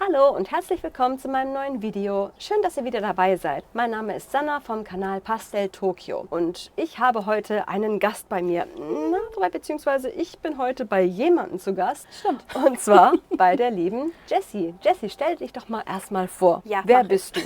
Hallo und herzlich willkommen zu meinem neuen Video. Schön, dass ihr wieder dabei seid. Mein Name ist Sanna vom Kanal Pastel Tokio und ich habe heute einen Gast bei mir. Beziehungsweise ich bin heute bei jemandem zu Gast. Stimmt. Und zwar bei der lieben Jessie. Jessie, stell dich doch mal erstmal vor. Ja, wer mach ich. bist du?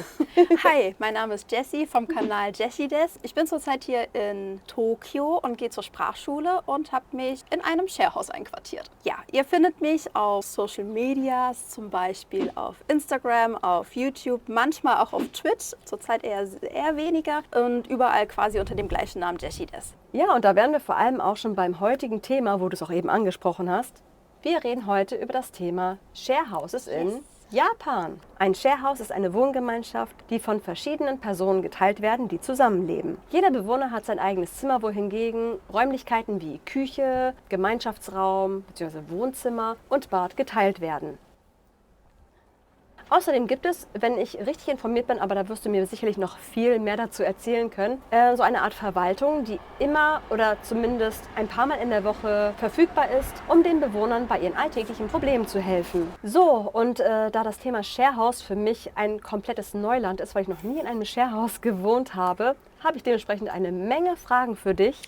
Hi, mein Name ist Jessie vom Kanal Jessie Des. Ich bin zurzeit hier in Tokio und gehe zur Sprachschule und habe mich in einem Sharehouse einquartiert. Ja, ihr findet mich auf Social Medias, zum Beispiel auf Instagram, auf YouTube, manchmal auch auf Twitch, zurzeit eher weniger und überall quasi unter dem gleichen Namen Jessie Des. Ja, und da wären wir vor allem auch schon beim heutigen Thema, wo du es auch eben angesprochen hast. Wir reden heute über das Thema Sharehouses in Japan. Ein Sharehouse ist eine Wohngemeinschaft, die von verschiedenen Personen geteilt werden, die zusammenleben. Jeder Bewohner hat sein eigenes Zimmer, wohingegen Räumlichkeiten wie Küche, Gemeinschaftsraum bzw. Wohnzimmer und Bad geteilt werden. Außerdem gibt es, wenn ich richtig informiert bin, aber da wirst du mir sicherlich noch viel mehr dazu erzählen können, so eine Art Verwaltung, die immer oder zumindest ein paar Mal in der Woche verfügbar ist, um den Bewohnern bei ihren alltäglichen Problemen zu helfen. So, und da das Thema Sharehouse für mich ein komplettes Neuland ist, weil ich noch nie in einem Sharehouse gewohnt habe, habe ich dementsprechend eine Menge Fragen für dich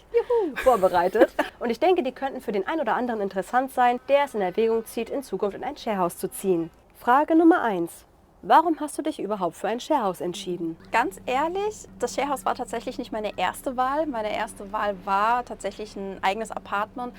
vorbereitet. Und ich denke, die könnten für den einen oder anderen interessant sein, der es in Erwägung zieht, in Zukunft in ein Sharehouse zu ziehen. Frage Nummer 1. Warum hast du dich überhaupt für ein Sharehouse entschieden? Ganz ehrlich, das Sharehouse war tatsächlich nicht meine erste Wahl. Meine erste Wahl war tatsächlich ein eigenes Apartment,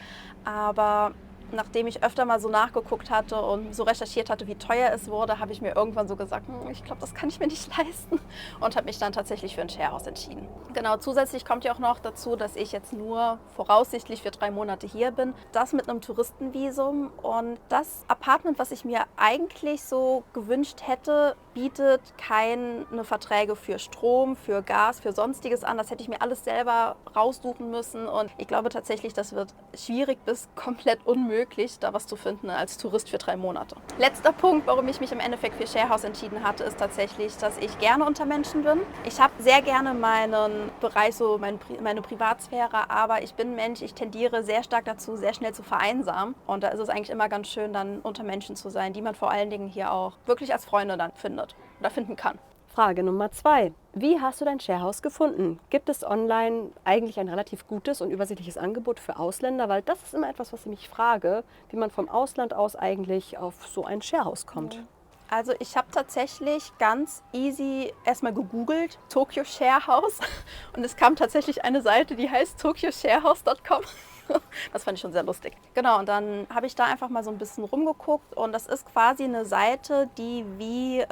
aber nachdem ich öfter mal so nachgeguckt hatte und so recherchiert hatte, wie teuer es wurde, habe ich mir irgendwann so gesagt, ich glaube, das kann ich mir nicht leisten und habe mich dann tatsächlich für ein Sharehouse entschieden. Genau, zusätzlich kommt ja auch noch dazu, dass ich jetzt nur voraussichtlich für 3 Monate hier bin, das mit einem Touristenvisum, und das Apartment, was ich mir eigentlich so gewünscht hätte, bietet keine Verträge für Strom, für Gas, für Sonstiges an. Das hätte ich mir alles selber raussuchen müssen und ich glaube tatsächlich, das wird schwierig bis komplett unmöglich, da was zu finden als Tourist für 3 Monate. Letzter Punkt, warum ich mich im Endeffekt für Sharehouse entschieden hatte, ist tatsächlich, dass ich gerne unter Menschen bin. Ich habe sehr gerne meinen Bereich, so meine Privatsphäre, aber ich bin ein Mensch, ich tendiere sehr stark dazu, sehr schnell zu vereinsamen, und da ist es eigentlich immer ganz schön, dann unter Menschen zu sein, die man vor allen Dingen hier auch wirklich als Freunde dann findet oder finden kann. Frage Nummer 2. Wie hast du dein Sharehouse gefunden? Gibt es online eigentlich ein relativ gutes und übersichtliches Angebot für Ausländer? Weil das ist immer etwas, was ich mich frage, wie man vom Ausland aus eigentlich auf so ein Sharehouse kommt. Also ich habe tatsächlich ganz easy erstmal gegoogelt, Tokyo Sharehouse, und es kam tatsächlich eine Seite, die heißt tokyosharehouse.com. Das fand ich schon sehr lustig. Genau, und dann habe ich da einfach mal so ein bisschen rumgeguckt, und das ist quasi eine Seite, die wie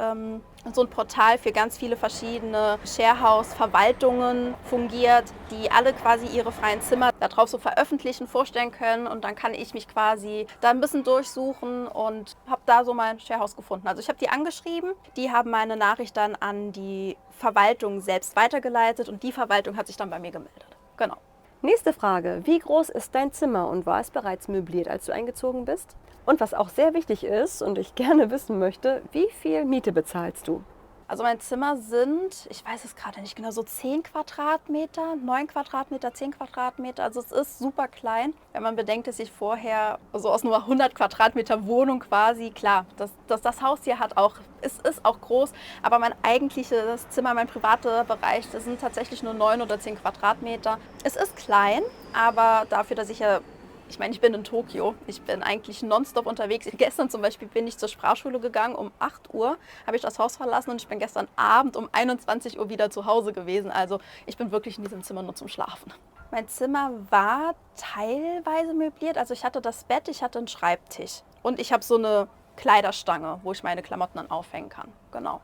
so ein Portal für ganz viele verschiedene Sharehouse-Verwaltungen fungiert, die alle quasi ihre freien Zimmer darauf so veröffentlichen, vorstellen können, und dann kann ich mich quasi da ein bisschen durchsuchen und habe da so mein Sharehouse gefunden. Also ich habe die angeschrieben, die haben meine Nachricht dann an die Verwaltung selbst weitergeleitet und die Verwaltung hat sich dann bei mir gemeldet. Genau. Nächste Frage. Wie groß ist dein Zimmer und war es bereits möbliert, als du eingezogen bist? Und was auch sehr wichtig ist und ich gerne wissen möchte, wie viel Miete bezahlst du? Also mein Zimmer sind, ich weiß es gerade nicht genau, so 10 Quadratmeter, 9 Quadratmeter, 10 Quadratmeter. Also es ist super klein. Wenn man bedenkt, dass ich vorher so aus nur 100 Quadratmeter Wohnung quasi, klar, das Haus hier hat auch, es ist auch groß, aber mein eigentliches Zimmer, mein privater Bereich, das sind tatsächlich nur 9 oder 10 Quadratmeter. Es ist klein, aber dafür, dass ich ja, ich meine, ich bin in Tokio, ich bin eigentlich nonstop unterwegs. Gestern zum Beispiel bin ich zur Sprachschule gegangen, um 8 Uhr habe ich das Haus verlassen und ich bin gestern Abend um 21 Uhr wieder zu Hause gewesen. Also ich bin wirklich in diesem Zimmer nur zum Schlafen. Mein Zimmer war teilweise möbliert, also ich hatte das Bett, ich hatte einen Schreibtisch und ich habe so eine Kleiderstange, wo ich meine Klamotten dann aufhängen kann. Genau,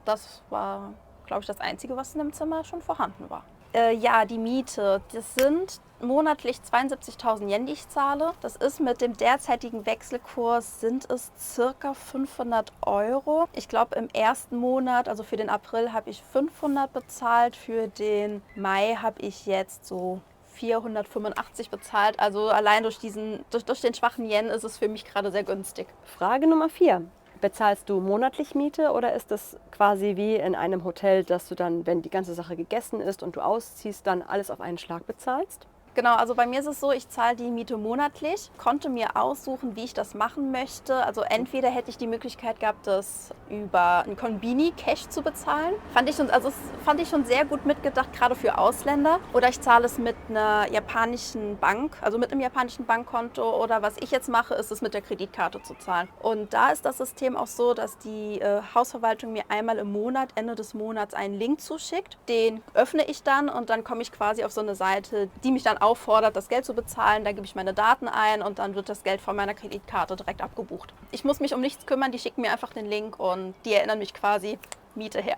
das war, glaube ich, das Einzige, was in dem Zimmer schon vorhanden war. Ja, die Miete, das sind monatlich 72.000 Yen, die ich zahle. Das ist mit dem derzeitigen Wechselkurs sind es circa 500 Euro. Ich glaube, im ersten Monat, also für den April, habe ich 500 bezahlt. Für den Mai habe ich jetzt so 485 bezahlt. Also allein durch den schwachen Yen ist es für mich gerade sehr günstig. Frage Nummer 4. Bezahlst du monatlich Miete oder ist das quasi wie in einem Hotel, dass du dann, wenn die ganze Sache gegessen ist und du ausziehst, dann alles auf einen Schlag bezahlst? Genau, also bei mir ist es so, ich zahle die Miete monatlich, konnte mir aussuchen, wie ich das machen möchte. Also entweder hätte ich die Möglichkeit gehabt, das über ein Konbini Cash zu bezahlen. Das fand ich schon sehr gut mitgedacht, gerade für Ausländer. Oder ich zahle es mit einer japanischen Bank, also mit einem japanischen Bankkonto. Oder was ich jetzt mache, ist es mit der Kreditkarte zu zahlen. Und da ist das System auch so, dass die Hausverwaltung mir einmal im Monat, Ende des Monats, einen Link zuschickt. Den öffne ich dann und dann komme ich quasi auf so eine Seite, die mich dann auffordert, das Geld zu bezahlen. Da gebe ich meine Daten ein und dann wird das Geld von meiner Kreditkarte direkt abgebucht. Ich muss mich um nichts kümmern, die schicken mir einfach den Link und die erinnern mich quasi, Miete her.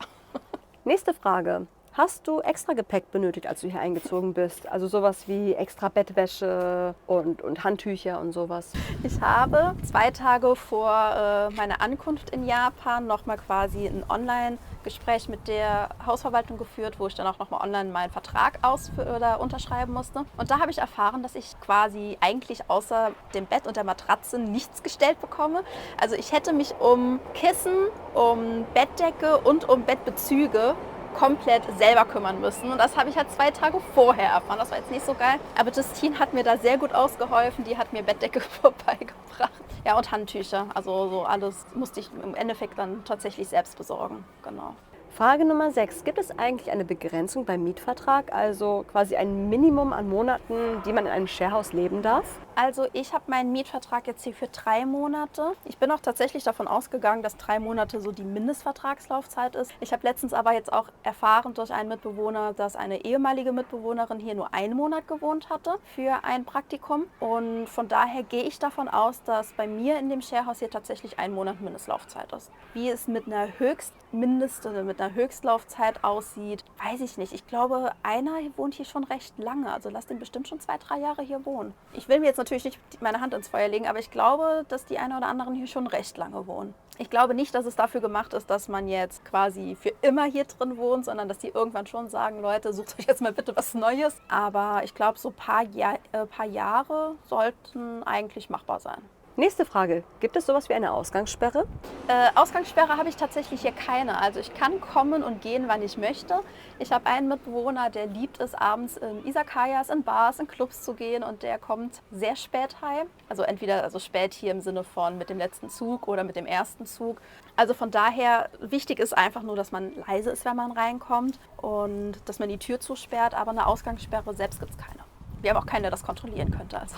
Nächste Frage. Hast du extra Gepäck benötigt, als du hier eingezogen bist? Also sowas wie extra Bettwäsche und Handtücher und sowas? Ich habe 2 Tage vor meiner Ankunft in Japan nochmal quasi ein Online-Gespräch mit der Hausverwaltung geführt, wo ich dann auch nochmal online meinen Vertrag unterschreiben musste. Und da habe ich erfahren, dass ich quasi eigentlich außer dem Bett und der Matratze nichts gestellt bekomme. Also ich hätte mich um Kissen, um Bettdecke und um Bettbezüge komplett selber kümmern müssen. Und das habe ich halt 2 Tage vorher erfahren. Das war jetzt nicht so geil. Aber Justine hat mir da sehr gut ausgeholfen. Die hat mir Bettdecke vorbeigebracht. Ja, und Handtücher. Also so alles musste ich im Endeffekt dann tatsächlich selbst besorgen. Genau. Frage Nummer 6. Gibt es eigentlich eine Begrenzung beim Mietvertrag, also quasi ein Minimum an Monaten, die man in einem Sharehouse leben darf? Also ich habe meinen Mietvertrag jetzt hier für 3 Monate. Ich bin auch tatsächlich davon ausgegangen, dass 3 Monate so die Mindestvertragslaufzeit ist. Ich habe letztens aber jetzt auch erfahren durch einen Mitbewohner, dass eine ehemalige Mitbewohnerin hier nur 1 Monat gewohnt hatte für ein Praktikum. Und von daher gehe ich davon aus, dass bei mir in dem Sharehouse hier tatsächlich 1 Monat Mindestlaufzeit ist. Wie es mit einer Höchstlaufzeit aussieht, weiß ich nicht. Ich glaube, einer wohnt hier schon recht lange. Also lass den bestimmt schon 2, 3 Jahre hier wohnen. Ich will mir jetzt natürlich nicht meine Hand ins Feuer legen, aber ich glaube, dass die eine oder anderen hier schon recht lange wohnen. Ich glaube nicht, dass es dafür gemacht ist, dass man jetzt quasi für immer hier drin wohnt, sondern dass die irgendwann schon sagen, Leute, sucht euch jetzt mal bitte was Neues. Aber ich glaube, so ein paar Jahre sollten eigentlich machbar sein. Nächste Frage. Gibt es sowas wie eine Ausgangssperre? Ausgangssperre habe ich tatsächlich hier keine. Also ich kann kommen und gehen, wann ich möchte. Ich habe einen Mitbewohner, der liebt es, abends in Izakayas, in Bars, in Clubs zu gehen und der kommt sehr spät heim. Also entweder spät hier im Sinne von mit dem letzten Zug oder mit dem ersten Zug. Also von daher, wichtig ist einfach nur, dass man leise ist, wenn man reinkommt und dass man die Tür zusperrt. Aber eine Ausgangssperre selbst gibt es keine. Wir haben auch keine, der das kontrollieren könnte. Also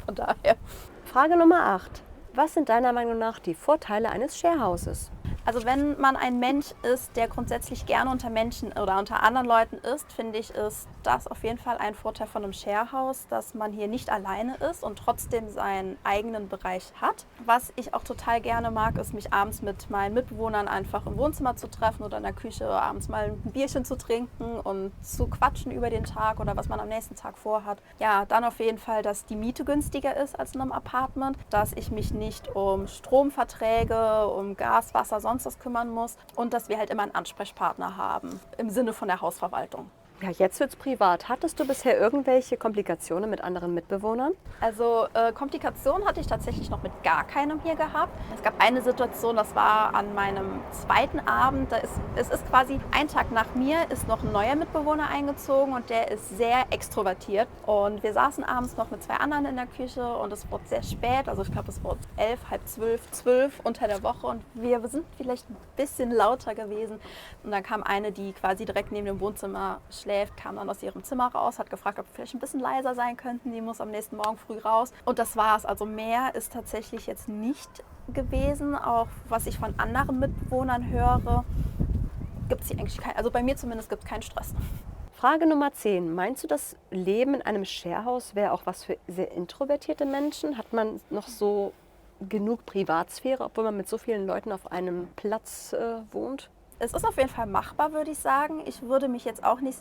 von daher. Frage Nummer 8. Was sind deiner Meinung nach die Vorteile eines Sharehouses? Also wenn man ein Mensch ist, der grundsätzlich gerne unter Menschen oder unter anderen Leuten ist, finde ich, ist das auf jeden Fall ein Vorteil von einem Sharehouse, dass man hier nicht alleine ist und trotzdem seinen eigenen Bereich hat. Was ich auch total gerne mag, ist mich abends mit meinen Mitbewohnern einfach im Wohnzimmer zu treffen oder in der Küche abends mal ein Bierchen zu trinken und zu quatschen über den Tag oder was man am nächsten Tag vorhat. Ja, dann auf jeden Fall, dass die Miete günstiger ist als in einem Apartment, dass ich mich nicht um Stromverträge, um Gas, Wasser, sonst was kümmern muss und dass wir halt immer einen Ansprechpartner haben im Sinne von der Hausverwaltung. Ja, jetzt wird's privat. Hattest du bisher irgendwelche Komplikationen mit anderen Mitbewohnern? Also Komplikationen hatte ich tatsächlich noch mit gar keinem hier gehabt. Es gab eine Situation, das war an meinem 2. Abend. Es ist quasi ein Tag nach mir, ist noch ein neuer Mitbewohner eingezogen und der ist sehr extrovertiert. Und wir saßen abends noch mit 2 anderen in der Küche und es wurde sehr spät. Also ich glaube, es wurde 11, halb 12, 12 unter der Woche und wir sind vielleicht ein bisschen lauter gewesen. Und dann kam eine, die quasi direkt neben dem Wohnzimmer schläft, kam dann aus ihrem Zimmer raus, hat gefragt, ob wir vielleicht ein bisschen leiser sein könnten. Die muss am nächsten Morgen früh raus. Und das war's. Also mehr ist tatsächlich jetzt nicht gewesen. Auch was ich von anderen Mitbewohnern höre, gibt es hier eigentlich keinen. Also bei mir zumindest gibt es keinen Stress. Frage Nummer 10. Meinst du, das Leben in einem Sharehouse wäre auch was für sehr introvertierte Menschen? Hat man noch so genug Privatsphäre, obwohl man mit so vielen Leuten auf einem Platz wohnt? Es ist auf jeden Fall machbar, würde ich sagen. Ich würde mich jetzt auch nicht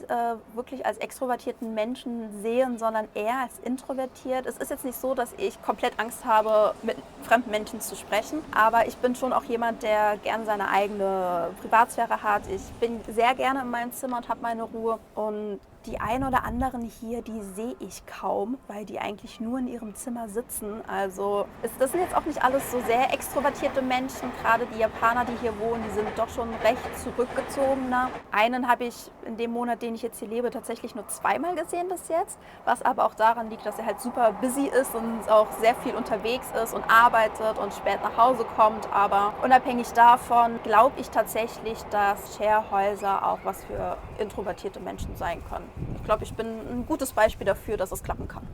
wirklich als extrovertierten Menschen sehen, sondern eher als introvertiert. Es ist jetzt nicht so, dass ich komplett Angst habe, mit fremden Menschen zu sprechen. Aber ich bin schon auch jemand, der gerne seine eigene Privatsphäre hat. Ich bin sehr gerne in meinem Zimmer und habe meine Ruhe. Und Die ein oder anderen hier, die sehe ich kaum, weil die eigentlich nur in ihrem Zimmer sitzen. Also das sind jetzt auch nicht alles so sehr extrovertierte Menschen. Gerade die Japaner, die hier wohnen, die sind doch schon recht zurückgezogener. Einen habe ich in dem Monat, den ich jetzt hier lebe, tatsächlich nur zweimal gesehen bis jetzt. Was aber auch daran liegt, dass er halt super busy ist und auch sehr viel unterwegs ist und arbeitet und spät nach Hause kommt. Aber unabhängig davon glaube ich tatsächlich, dass Sharehäuser auch was für introvertierte Menschen sein können. Ich glaube, ich bin ein gutes Beispiel dafür, dass es klappen kann.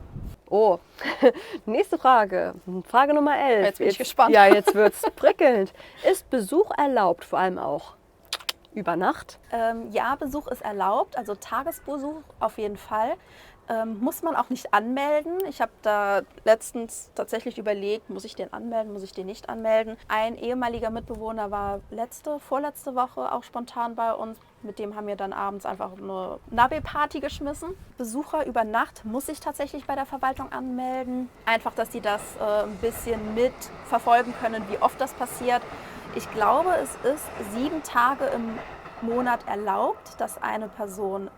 Oh, nächste Frage. Frage Nummer 11. Jetzt bin ich gespannt. Ja, jetzt wird es prickelnd. Ist Besuch erlaubt, vor allem auch über Nacht? Ja, Besuch ist erlaubt, also Tagesbesuch auf jeden Fall. Muss man auch nicht anmelden. Ich habe da letztens tatsächlich überlegt, muss ich den anmelden, muss ich den nicht anmelden. Ein ehemaliger Mitbewohner war vorletzte Woche auch spontan bei uns. Mit dem haben wir dann abends einfach eine Nabe-Party geschmissen. Besucher über Nacht muss ich tatsächlich bei der Verwaltung anmelden. Einfach, dass die das ein bisschen mitverfolgen können, wie oft das passiert. Ich glaube, es ist 7 Tage im Monat erlaubt, dass eine Person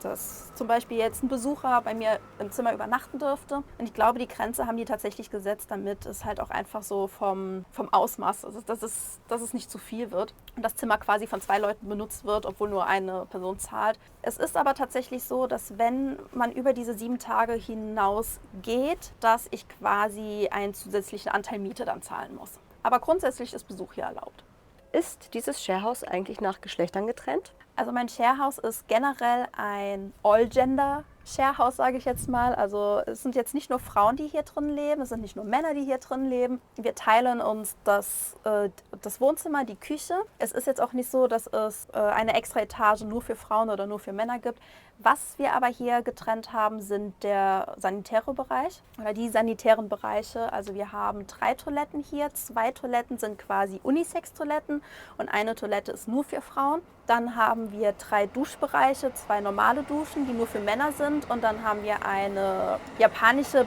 dass zum Beispiel jetzt ein Besucher bei mir im Zimmer übernachten dürfte. Und ich glaube, die Grenze haben die tatsächlich gesetzt, damit es halt auch einfach so vom Ausmaß, also dass es nicht zu viel wird und das Zimmer quasi von 2 Leuten benutzt wird, obwohl nur eine Person zahlt. Es ist aber tatsächlich so, dass wenn man über diese 7 Tage hinaus geht, dass ich quasi einen zusätzlichen Anteil Miete dann zahlen muss. Aber grundsätzlich ist Besuch hier erlaubt. Ist dieses Sharehouse eigentlich nach Geschlechtern getrennt? Also mein Sharehouse ist generell ein All-Gender-Sharehouse, sage ich jetzt mal. Also es sind jetzt nicht nur Frauen, die hier drin leben, es sind nicht nur Männer, die hier drin leben. Wir teilen uns das Wohnzimmer, die Küche. Es ist jetzt auch nicht so, dass es eine extra Etage nur für Frauen oder nur für Männer gibt. Was wir aber hier getrennt haben, sind der sanitäre Bereich oder die sanitären Bereiche. Also wir haben 3 Toiletten hier. 2 Toiletten sind quasi Unisex-Toiletten und eine Toilette ist nur für Frauen. Dann haben wir 3 Duschbereiche, 2 normale Duschen, die nur für Männer sind. Und dann haben wir eine japanische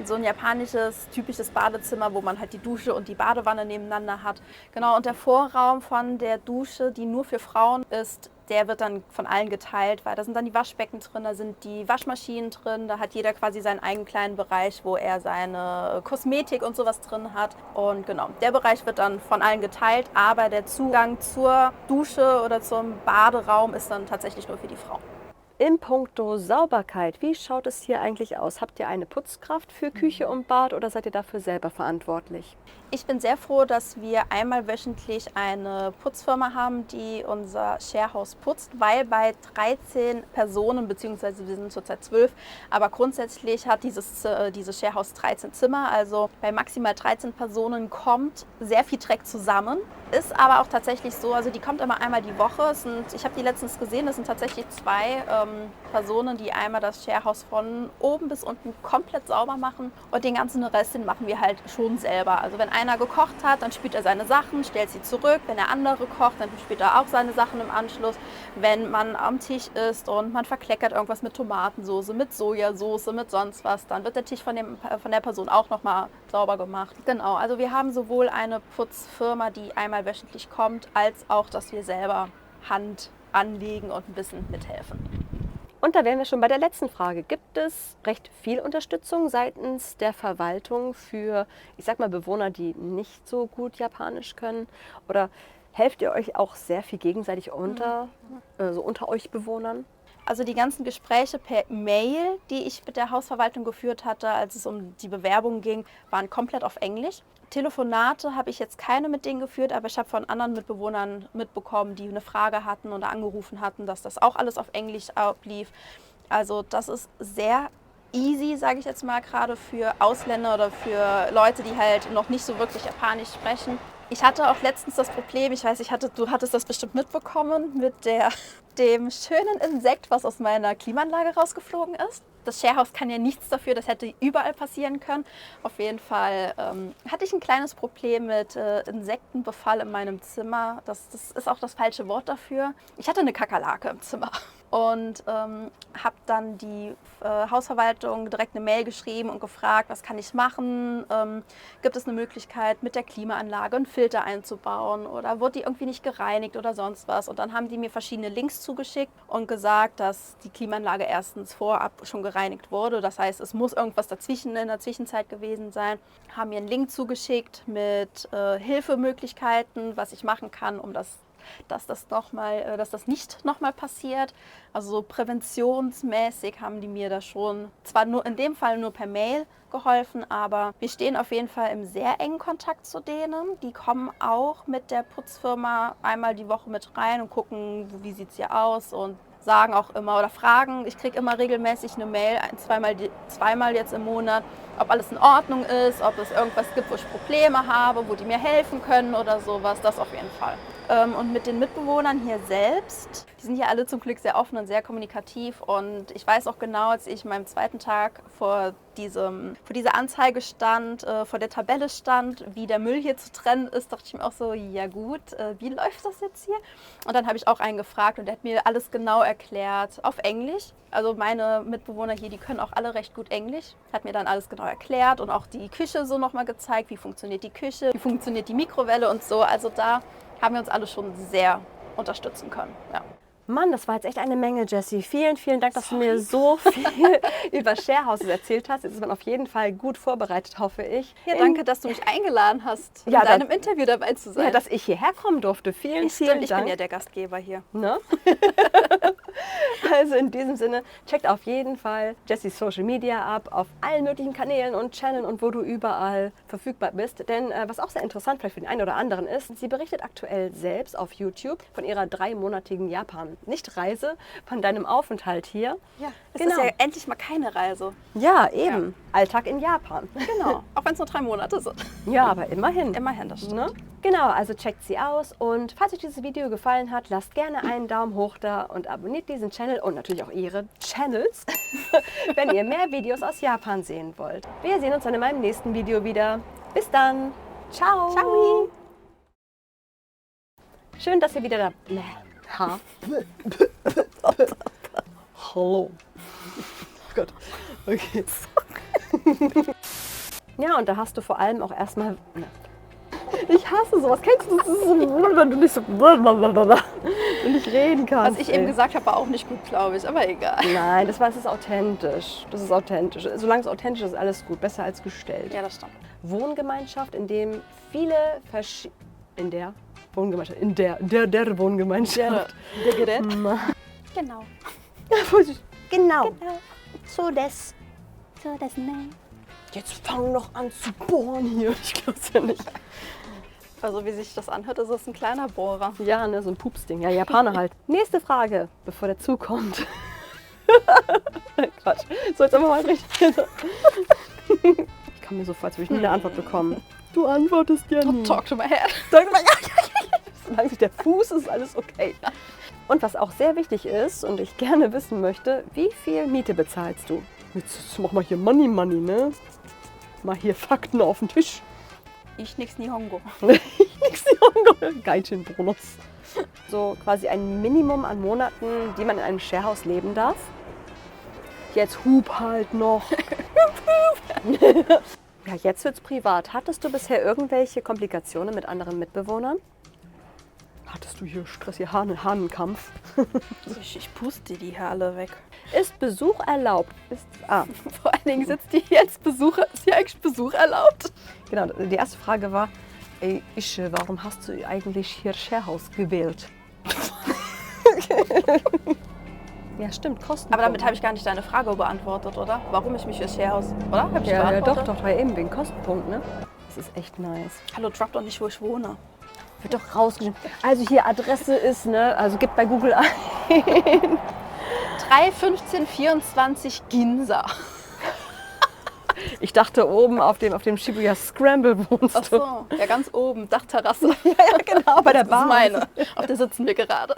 so ein japanisches, typisches Badezimmer, wo man halt die Dusche und die Badewanne nebeneinander hat. Genau, und der Vorraum von der Dusche, die nur für Frauen ist, der wird dann von allen geteilt, weil da sind dann die Waschbecken drin, da sind die Waschmaschinen drin, da hat jeder quasi seinen eigenen kleinen Bereich, wo er seine Kosmetik und sowas drin hat. Und genau, der Bereich wird dann von allen geteilt, aber der Zugang zur Dusche oder zum Baderaum ist dann tatsächlich nur für die Frauen. In puncto Sauberkeit, wie schaut es hier eigentlich aus? Habt ihr eine Putzkraft für Küche und Bad oder seid ihr dafür selber verantwortlich? Ich bin sehr froh, dass wir einmal wöchentlich eine Putzfirma haben, die unser Sharehouse putzt, weil bei 13 Personen, beziehungsweise wir sind zurzeit 12, aber grundsätzlich hat dieses Sharehouse 13 Zimmer, also bei maximal 13 Personen kommt sehr viel Dreck zusammen. Ist aber auch tatsächlich so, also die kommt immer einmal die Woche. Ich habe die letztens gesehen, das sind tatsächlich 2 Personen, die einmal das Sharehouse von oben bis unten komplett sauber machen und den ganzen Rest, den machen wir halt schon selber. Also wenn einer gekocht hat, dann spült er seine Sachen, stellt sie zurück. Wenn der andere kocht, dann spült er auch seine Sachen im Anschluss. Wenn man am Tisch ist und man verkleckert irgendwas mit Tomatensauce, mit Sojasauce, mit sonst was, dann wird der Tisch von der Person auch nochmal sauber gemacht. Genau, also wir haben sowohl eine Putzfirma, die einmal wöchentlich kommt, als auch, dass wir selber Hand anlegen und ein bisschen mithelfen. Und da wären wir schon bei der letzten Frage. Gibt es recht viel Unterstützung seitens der Verwaltung für, ich sag mal, Bewohner, die nicht so gut Japanisch können? Oder helft ihr euch auch sehr viel gegenseitig unter euch Bewohnern? Also die ganzen Gespräche per Mail, die ich mit der Hausverwaltung geführt hatte, als es um die Bewerbung ging, waren komplett auf Englisch. Telefonate habe ich jetzt keine mit denen geführt, aber ich habe von anderen Mitbewohnern mitbekommen, die eine Frage hatten oder angerufen hatten, dass das auch alles auf Englisch ablief. Also das ist sehr easy, sage ich jetzt mal, gerade für Ausländer oder für Leute, die halt noch nicht so wirklich Japanisch sprechen. Ich hatte auch letztens das Problem, ich weiß, du hattest das bestimmt mitbekommen, mit dem schönen Insekt, was aus meiner Klimaanlage rausgeflogen ist. Das Sharehouse kann ja nichts dafür, das hätte überall passieren können. Auf jeden Fall hatte ich ein kleines Problem mit Insektenbefall in meinem Zimmer. Das ist auch das falsche Wort dafür. Ich hatte eine Kakerlake im Zimmer. und habe dann die Hausverwaltung direkt eine Mail geschrieben und gefragt, was kann ich machen? Gibt es eine Möglichkeit, mit der Klimaanlage einen Filter einzubauen oder wurde die irgendwie nicht gereinigt oder sonst was? Und dann haben die mir verschiedene Links zugeschickt und gesagt, dass die Klimaanlage erstens vorab schon gereinigt wurde. Das heißt, es muss irgendwas dazwischen in der Zwischenzeit gewesen sein. Haben mir einen Link zugeschickt mit Hilfemöglichkeiten, was ich machen kann, um dass das nicht nochmal passiert. Also so präventionsmäßig haben die mir da schon, zwar nur in dem Fall nur per Mail geholfen, aber wir stehen auf jeden Fall im sehr engen Kontakt zu denen. Die kommen auch mit der Putzfirma einmal die Woche mit rein und gucken, wie sieht es hier aus und sagen auch immer oder fragen. Ich kriege immer regelmäßig eine Mail, zweimal jetzt im Monat, ob alles in Ordnung ist, ob es irgendwas gibt, wo ich Probleme habe, wo die mir helfen können oder sowas. Das auf jeden Fall. Und mit den Mitbewohnern hier selbst, die sind hier alle zum Glück sehr offen und sehr kommunikativ. Und ich weiß auch genau, als ich meinem zweiten Tag vor dieser Anzeige stand, vor der Tabelle stand, wie der Müll hier zu trennen ist, dachte ich mir auch so, ja gut, wie läuft das jetzt hier? Und dann habe ich auch einen gefragt und der hat mir alles genau erklärt, auf Englisch. Also meine Mitbewohner hier, die können auch alle recht gut Englisch. Hat mir dann alles genau erklärt und auch die Küche so nochmal gezeigt, wie funktioniert die Küche, wie funktioniert die Mikrowelle und so. Also da haben wir uns alle schon sehr unterstützen können. Ja. Mann, das war jetzt echt eine Menge, Jessie. Vielen, vielen Dank, dass du mir so viel über Sharehouses erzählt hast. Jetzt ist man auf jeden Fall gut vorbereitet, hoffe ich. Ja, danke, dass du mich eingeladen hast, in Ja, deinem Interview dabei zu sein. Ja, dass ich hierher kommen durfte. Vielen, Stimmt, vielen ich Dank. bin ja der Gastgeber hier. Ne? Also in diesem Sinne, checkt auf jeden Fall Jessies Social Media ab, auf allen möglichen Kanälen und Channeln und wo du überall verfügbar bist. Denn was auch sehr interessant vielleicht für den einen oder anderen ist, sie berichtet aktuell selbst auf YouTube von ihrer 3-monatigen Japan-Nicht-Reise, von deinem Aufenthalt hier. Ja, es Genau. ist ja endlich mal keine Reise. Ja, eben. Alltag in Japan. Genau, auch wenn es nur 3 Monate sind. Ja, aber immerhin. Immerhin, das stimmt. Ne? Genau, also checkt sie aus und falls euch dieses Video gefallen hat, lasst gerne einen Daumen hoch da und abonniert diesen Channel und natürlich auch ihre Channels, wenn ihr mehr Videos aus Japan sehen wollt. Wir sehen uns dann in meinem nächsten Video wieder. Bis dann. Ciao. Ciao. Schön, dass ihr wieder da... Hallo. Gott. Okay. Ja, und da hast du vor allem auch erstmal... Ich hasse sowas. Kennst du das? Das ist so, wenn du nicht so und nicht reden kannst. Was ich eben gesagt habe, war auch nicht gut, glaube ich, aber egal. Nein, das ist authentisch. Das ist authentisch. Solange es authentisch ist, alles gut. Besser als gestellt. Ja, das stimmt. Wohngemeinschaft, in dem viele in der Wohngemeinschaft. Der Gerät. Genau. Genau. So das ne. Jetzt fang noch an zu bohren hier. Ich glaub's ja nicht. Also wie sich das anhört, ist es ein kleiner Bohrer. Ja, ne, so ein Pupsding. Ja, Japaner halt. Nächste Frage, bevor der Zug kommt. Quatsch. So, jetzt einfach mal richtig. Ich komme mir so vor, als würde ich nie eine Antwort bekommen. Du antwortest ja nie. Talk to my head. Solange sich der Fuß ist, alles okay. Und was auch sehr wichtig ist und ich gerne wissen möchte, wie viel Miete bezahlst du? Jetzt mach mal hier Money, ne? Mal hier Fakten auf den Tisch. Ich nix Nihongo. Nix Nihongo. Gaijin-Bonus. So quasi ein Minimum an Monaten, die man in einem Sharehouse leben darf. Jetzt Hub halt noch. Ja, jetzt wird's privat. Hattest du bisher irgendwelche Komplikationen mit anderen Mitbewohnern? Hattest du hier Stress, hier Hahnenkampf? Ich puste die hier alle weg. Ist Besuch erlaubt? Vor allen Dingen sitzt die jetzt Besucher. Ist hier eigentlich Besuch erlaubt? Genau, die erste Frage war, ey, Ische, warum hast du eigentlich hier Sharehouse gewählt? Ja, stimmt, Kosten. Aber damit habe ich gar nicht deine Frage beantwortet, oder? Warum ich mich für Sharehouse, oder? Hab ich ja, beantwortet? doch, war eben wegen Kostenpunkt, ne? Das ist echt nice. Hallo, drop doch nicht, wo ich wohne. Wird doch rausgeschrieben. Also hier Adresse ist, ne, also gib bei Google ein. 31524 Ginza. Ich dachte oben auf dem Shibuya Scramble wohnst Ach du. so, ja ganz oben, Dachterrasse. Ja, genau, bei der Das ist Bar. meine. Auf der sitzen wir gerade.